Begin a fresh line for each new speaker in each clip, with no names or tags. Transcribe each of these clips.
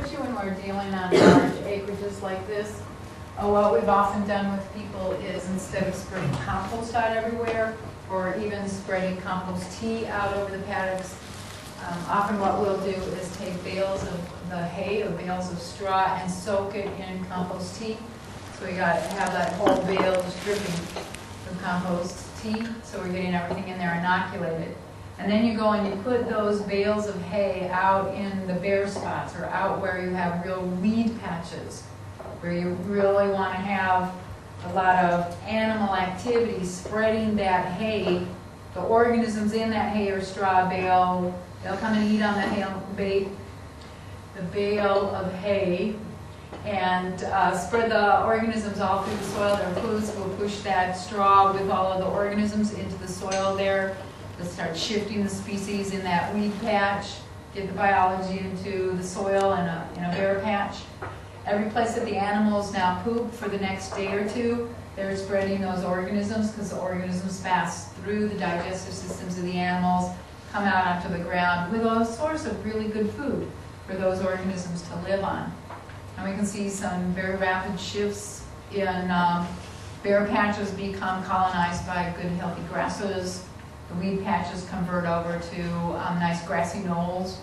especially when we're dealing on large acreages like this. What we've often done with people is instead of spreading compost out everywhere, or even spreading compost tea out over the paddocks, often what we'll do is take bales of the hay or bales of straw and soak it in compost tea. So we got to have that whole bale just dripping with compost tea, so we're getting everything in there inoculated. And then you go and you put those bales of hay out in the bare spots, or out where you have real weed patches, where you really want to have a lot of animal activity spreading that hay. The organisms in that hay or straw bale, they'll come and eat on the bale of hay, and spread the organisms all through the soil. Their hooves will push that straw with all of the organisms into the soil there. They'll start shifting the species in that weed patch, get the biology into the soil in a bare patch. Every place that the animals now poop for the next day or two, they're spreading those organisms, because the organisms pass through the digestive systems of the animals, come out onto the ground with a source of really good food for those organisms to live on. And we can see some very rapid shifts in bare patches become colonized by good healthy grasses. The weed patches convert over to nice grassy knolls.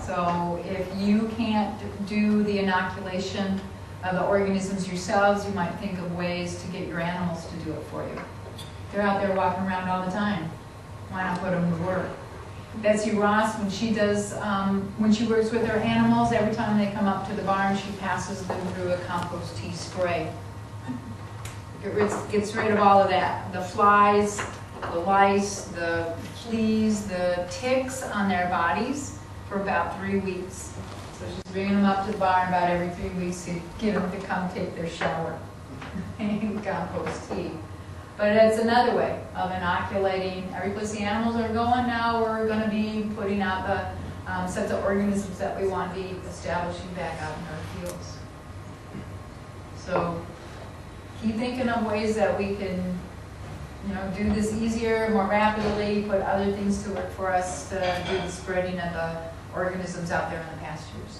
So if you can't do the inoculation of the organisms yourselves, you might think of ways to get your animals to do it for you. They're out there walking around all the time. Why not put them to work? Betsy Ross, when she works with her animals, every time they come up to the barn, she passes them through a compost tea spray. It gets rid of all of that. The flies, the lice, the fleas, the ticks on their bodies for about 3 weeks. So she's bringing them up to the barn about every 3 weeks to get them to come take their shower in compost tea. But it's another way of inoculating. Every place the animals are going now, we're going to be putting out the sets of organisms that we want to be establishing back out in our fields. So keep thinking of ways that we can, do this easier, more rapidly, put other things to work for us to do the spreading of the organisms out there in the pastures.